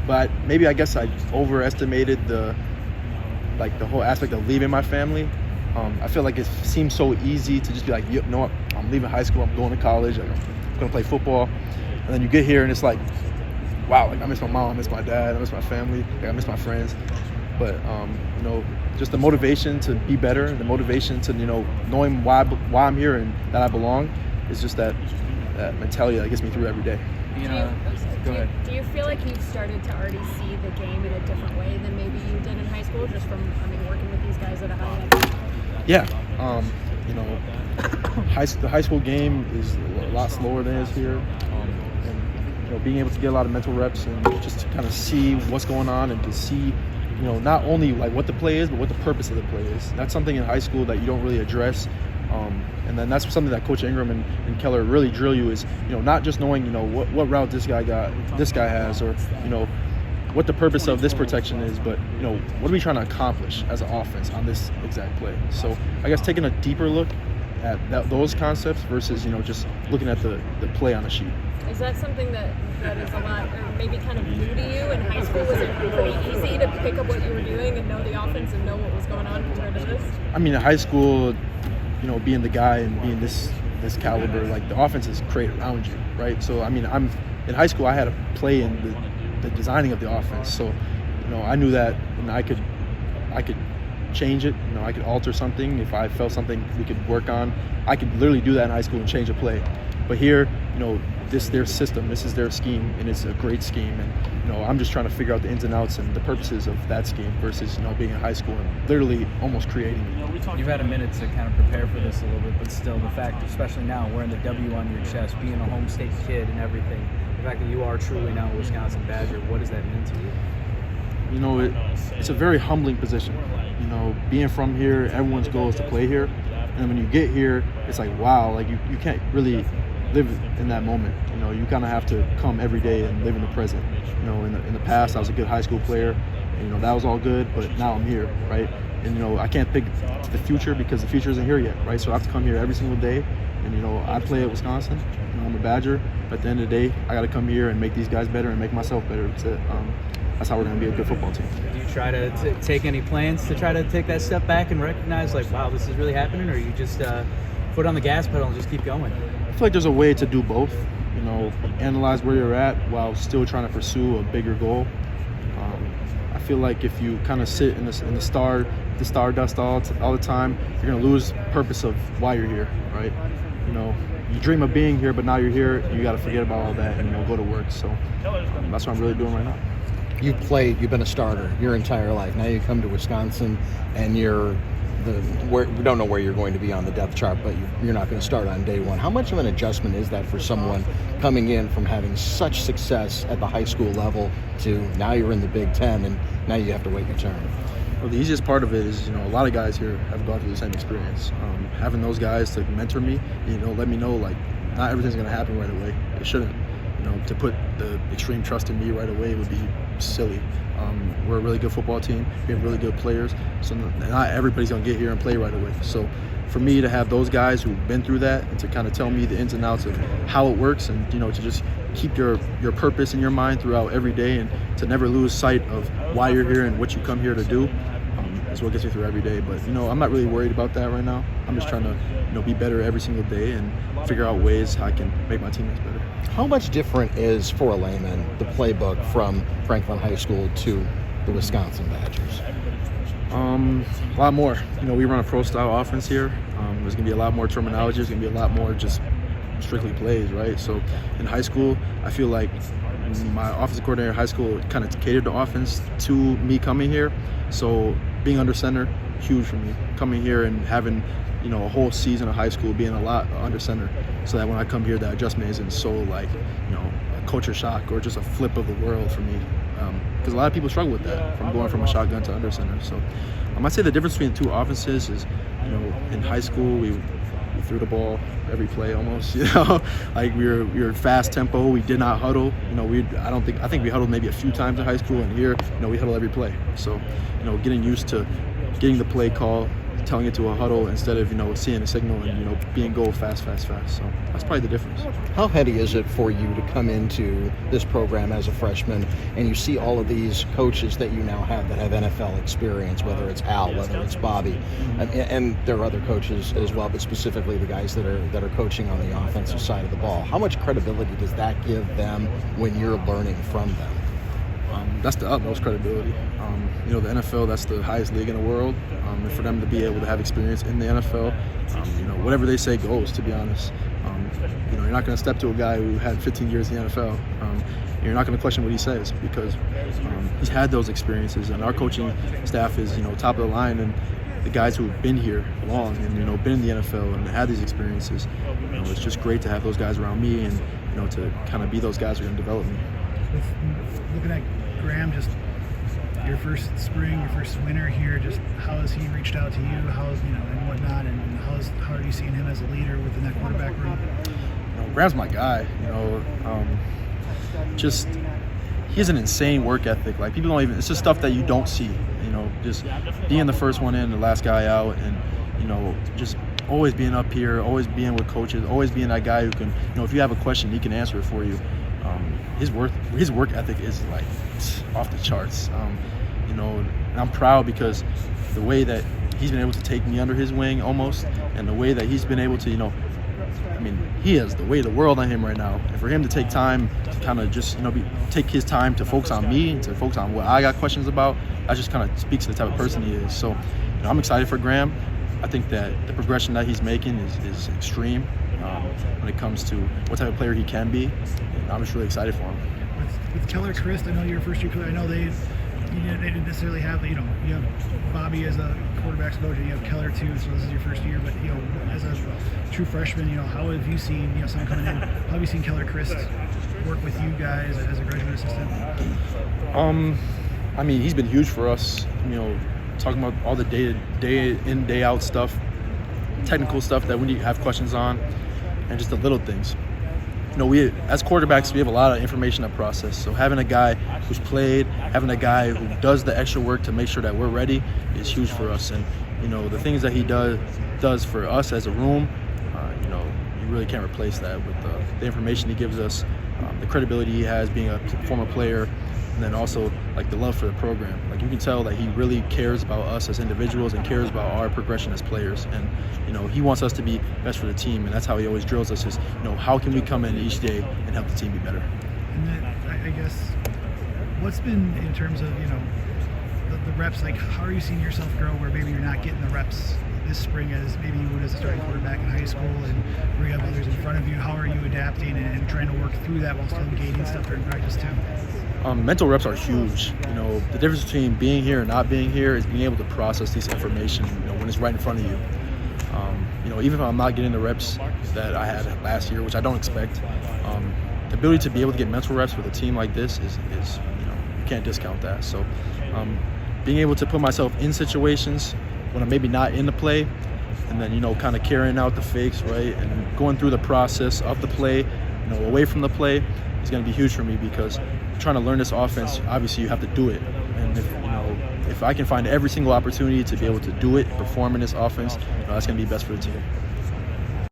but maybe I guess I overestimated the whole aspect of leaving my family. I feel like it seems so easy to just be like, you know what, I'm leaving high school, I'm going to college, I'm going to play football. And then you get here and it's like, wow, like I miss my mom, I miss my dad, I miss my family, like I miss my friends. But, just the motivation to be better, the motivation to, knowing why I'm here and that I belong is just that mentality that gets me through every day. Go ahead. Do you feel like you've started to already see the game in a different way than maybe you did in high school, just from working with these guys at a high level? Yeah. The high school game is a lot slower than it is here. And being able to get a lot of mental reps and just to kind of see what's going on and to see, not only like what the play is, but what the purpose of the play is. That's something in high school that you don't really address. And then that's something that Coach Ingram and Keller really drill you is, not just knowing, what route this guy has, or, what the purpose of this protection is, but, what are we trying to accomplish as an offense on this exact play? So I guess taking a deeper look at those concepts versus, just looking at the play on a sheet. Is that something that is a lot, or maybe kind of new to you in high school? Was it pretty easy to pick up what you were doing and know the offense and know what was going on compared to this? I mean, in high school, being the guy and being this caliber, like the offense is created around you, right? So, I mean, I'm in high school, I had to play in the designing of the offense. So, I knew that I could change it. I could alter something if I felt something we could work on. I could literally do that in high school and change a play. But here, this is their system, this is their scheme, and it's a great scheme. And I'm just trying to figure out the ins and outs and the purposes of that scheme versus being in high school and literally almost creating it. You've had a minute to kind of prepare for this a little bit, but still, the fact, especially now, wearing the W on your chest, being a home state kid and everything, the fact that you are truly now a Wisconsin Badger, what does that mean to you? It's a very humbling position. Being from here, everyone's goal is to play here, and when you get here, it's like, wow, like you can't really live in that moment. You kind of have to come every day and live in the present. In the past, I was a good high school player, and that was all good, but now I'm here, right? And I can't think to the future because the future isn't here yet, right? So I have to come here every single day, and I play at Wisconsin. I'm a Badger. But at the end of the day, I got to come here and make these guys better and make myself better. That's how we're going to be a good football team. Do you try to take any plans to try to take that step back and recognize, like, wow, this is really happening, or you just foot on the gas pedal and just keep going? I feel like there's a way to do both. Analyze where you're at while still trying to pursue a bigger goal. I feel like if you kind of sit in the stardust all the time, you're going to lose purpose of why you're here, right? You dream of being here, but now you're here, you got to forget about all that and go to work. So that's what I'm really doing right now. You've been a starter your entire life. Now you come to Wisconsin and we don't know where you're going to be on the depth chart, but you're not going to start on day one. How much of an adjustment is that for someone coming in from having such success at the high school level to now you're in the Big Ten and now you have to wait your turn? Well, the easiest part of it is, a lot of guys here have gone through the same experience. Having those guys to mentor me, let me know, like, not everything's going to happen right away. It shouldn't. To put the extreme trust in me right away would be silly. We're a really good football team. We have really good players. So not everybody's going to get here and play right away. So for me to have those guys who've been through that and to kind of tell me the ins and outs of how it works and, to just keep your purpose in your mind throughout every day and to never lose sight of why you're here and what you come here to do, is what gets me through every day. But, I'm not really worried about that right now. I'm just trying to, be better every single day and figure out ways I can make my teammates better. How much different is, for a layman, the playbook from Franklin High School to the Wisconsin Badgers? A lot more. We run a pro-style offense here. There's going to be a lot more terminology. There's going to be a lot more just strictly plays, right? So in high school, I feel like my offensive coordinator in high school kind of catered the offense to me coming here. So being under center, huge for me. Coming here and having, a whole season of high school being a lot under center, so that when I come here, that adjustment isn't so like, a culture shock or just a flip of the world for me. Because a lot of people struggle with that, from going from a shotgun to under center. So I'd say the difference between the two offenses is, in high school we threw the ball every play almost. Like we were fast tempo. We did not huddle. I think we huddled maybe a few times in high school, and here, we huddle every play. So, getting used to getting the play call, telling it to a huddle instead of, seeing a signal and, being goal fast. So that's probably the difference. How heady is it for you to come into this program as a freshman and you see all of these coaches that you now have that have NFL experience, whether it's Al, whether it's Bobby, and there are other coaches as well, but specifically the guys that are coaching on the offensive side of the ball. How much credibility does that give them when you're learning from them? That's the utmost credibility. The NFL, that's the highest league in the world. And for them to be able to have experience in the NFL, whatever they say goes, to be honest. You're not going to step to a guy who had 15 years in the NFL. You're not going to question what he says because he's had those experiences. And our coaching staff is, top of the line. And the guys who have been here long and, been in the NFL and had these experiences, it's just great to have those guys around me and, to kind of be those guys who are going to develop me. Looking at Graham, just your first spring, your first winter here, just how has he reached out to you, and whatnot, and how are you seeing him as a leader within that quarterback room? Graham's my guy, just he has an insane work ethic. Like, people don't even, it's just stuff that you don't see, just being the first one in, the last guy out, and, just always being up here, always being with coaches, always being that guy who can, if you have a question, he can answer it for you. His work ethic is like off the charts, and I'm proud because the way that he's been able to take me under his wing almost, and the way that he's been able to, he has the weight of the world on him right now, and for him to take time to kind of just, take his time to focus on me, to focus on what I got questions about, that just kind of speaks to the type of person he is. So, I'm excited for Graham. I think that the progression that he's making is extreme when it comes to what type of player he can be. And I'm just really excited for him. With kellercrist, I know you're a first-year coach. I know they didn't necessarily have, you have Bobby as a quarterback's coach, and you have Keller too, so this is your first year. But, as a true freshman, how have you seen, someone coming in, how have you seen kellercrist work with you guys as a graduate assistant? He's been huge for us, talking about all the day in, day out stuff, technical stuff that we have questions on, and just the little things. We as quarterbacks, we have a lot of information to process. So having a guy who's played, having a guy who does the extra work to make sure that we're ready is huge for us. And the things that he does for us as a room, you really can't replace that with the information he gives us, the credibility he has being a former player, and then also like the love for the program. Like, you can tell that he really cares about us as individuals and cares about our progression as players. And he wants us to be best for the team, and that's how he always drills us is, how can we come in each day and help the team be better. And then I guess what's been in terms of the reps, like how are you seeing yourself grow where maybe you're not getting the reps this spring as maybe you would as a starting quarterback in high school, and where you have others in front of you? How are you adapting and trying to work through that while still gaining stuff during practice too? Mental reps are huge. The difference between being here and not being here is being able to process this information, when it's right in front of you. Even if I'm not getting the reps that I had last year, which I don't expect, the ability to be able to get mental reps with a team like this is you can't discount that. So being able to put myself in situations when I'm maybe not in the play, and then, kind of carrying out the fakes, right, and going through the process of the play, away from the play is going to be huge for me because trying to learn this offense, obviously you have to do it. And if I can find every single opportunity to be able to do it, perform in this offense, that's going to be best for the team.